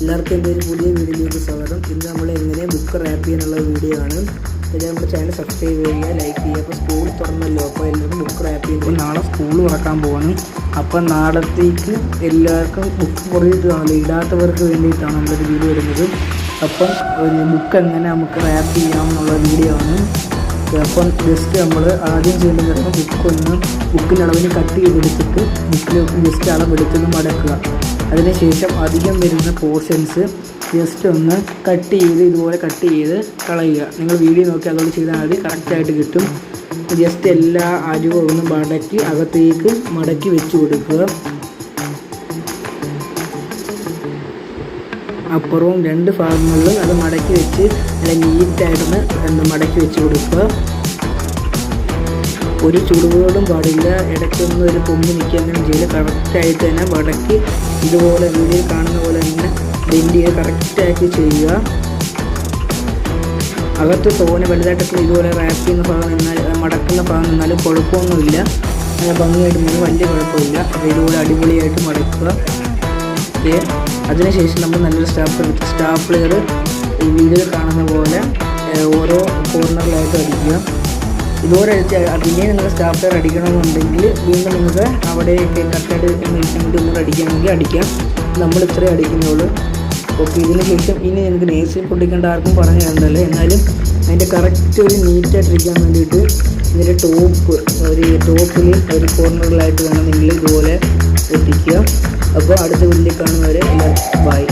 എല്ലാവർക്കും എൻ്റെ ഒരു പുതിയ വീഡിയോയിലേക്ക് സ്വാഗതം. ഇന്ന് നമ്മൾ എങ്ങനെ ബുക്ക് റാപ്പ് ചെയ്യാനുള്ള വീഡിയോ ആണ്. പിന്നെ നമ്മുടെ ചാനൽ സബ്സ്ക്രൈബ് ചെയ്യുക, ലൈക്ക് ചെയ്യുക. അപ്പോൾ സ്കൂൾ തുറന്നല്ലോ, അപ്പോൾ എല്ലാവർക്കും ബുക്ക് റാപ്പ് ചെയ്യുമ്പോൾ നാളെ സ്കൂൾ തുറക്കാൻ പോവാണ്. അപ്പം നാളത്തേക്ക് എല്ലാവർക്കും ബുക്ക് കുറയിട്ട് കാണുമല്ലോ, ഇടാത്തവർക്ക് വേണ്ടിയിട്ടാണ് നമ്മളൊരു വീഡിയോ ഇടുന്നത്. അപ്പം ഒരു ബുക്ക് എങ്ങനെ നമുക്ക് റാപ്പ് ചെയ്യാമെന്നുള്ള വീഡിയോ ആണ്. അപ്പം ജസ്റ്റ് നമ്മൾ ആദ്യം ചെയ്യേണ്ടത് ബുക്കിൻ്റെ അളവിന് കട്ട് ചെയ്തെടുത്തിട്ട് ബുക്കിൽ ജസ്റ്റ് അളവെടുത്തൊന്ന് മടക്കുക. അതിനുശേഷം അധികം വരുന്ന പോർഷൻസ് ജസ്റ്റ് ഒന്ന് കട്ട് ചെയ്ത് ഇതുപോലെ കട്ട് ചെയ്ത് കളയുക. നിങ്ങൾ വീഡിയോ നോക്കി അതുകൊണ്ട് ചെയ്താൽ മതി, കറക്റ്റായിട്ട് കിട്ടും. ജസ്റ്റ് എല്ലാ അരിവും ഒന്ന് മടക്കി അകത്തേക്ക് മടക്കി വെച്ച് കൊടുക്കുക. അപ്പുറവും രണ്ട് ഭാഗങ്ങളിലും അത് മടക്കി വെച്ച് നല്ല നീറ്റായിട്ടൊന്ന് മടക്കി വെച്ച് കൊടുക്കുക. ഒരു ചുടുപോലും പാടില്ല, ഇടയ്ക്കൊന്നും ഒരു കൊമ്പ് നിൽക്കുക അങ്ങനെ ചെയ്ത് കറക്റ്റായിട്ട് തന്നെ മടക്കി ഇതുപോലെ വീഡിയോയിൽ കാണുന്ന പോലെ തന്നെ ബെൻഡ് ചെയ്ത് കറക്റ്റാക്കി ചെയ്യുക. അകത്ത് തോനെ വലുതായിട്ടൊക്കെ ഇതുപോലെ റാപ്പ് ചെയ്യുന്ന ഭാഗം നിന്നാൽ മടക്കുന്ന ഭാഗം നിന്നാലും കുഴപ്പമൊന്നുമില്ല, അങ്ങനെ ഭംഗിയായിട്ട് നിന്ന് വലിയ കുഴപ്പമില്ല. അപ്പോൾ ഇതുപോലെ അടിപൊളിയായിട്ട് മടക്കുക. അതിനുശേഷം നമ്മൾ നല്ലൊരു സ്റ്റാപ്ലർ ഈ വീഡിയോയിൽ കാണുന്ന പോലെ ഓരോ കോർണറിലായിട്ട് അടിക്കുക. ഇതുപോലെ അടിച്ച് പിന്നെ നിങ്ങൾ സ്റ്റാപ്ലർ അടിക്കണമെന്നുണ്ടെങ്കിൽ വീണ്ടും നിങ്ങൾക്ക് അവിടെയൊക്കെ കറക്റ്റായിട്ട് ഒന്നും അടിക്കുകയാണെങ്കിൽ അടിക്കാം. നമ്മൾ ഇത്രയും അടിക്കുന്നുള്ളൂ. ഓക്കെ, ഇതിന് ശേഷം ഇനി നിങ്ങൾക്ക് നേഴ്സിൽ പൊട്ടിക്കേണ്ട ആർക്കും പറഞ്ഞു തരണ്ടല്ലോ, എന്നാലും അതിൻ്റെ കറക്റ്റ് ഒരു നീറ്റായിട്ടിരിക്കാൻ വേണ്ടിയിട്ട് ഇതിൻ്റെ ടോപ്പിൽ ഒരു കോർണറിലായിട്ട് വേണം നിങ്ങൾ ഇതുപോലെ ഒട്ടിക്കുക. അപ്പോൾ അടുത്ത വീട്ടിൽ കാണുന്നവരെ എല്ലാവർക്കും ബൈ.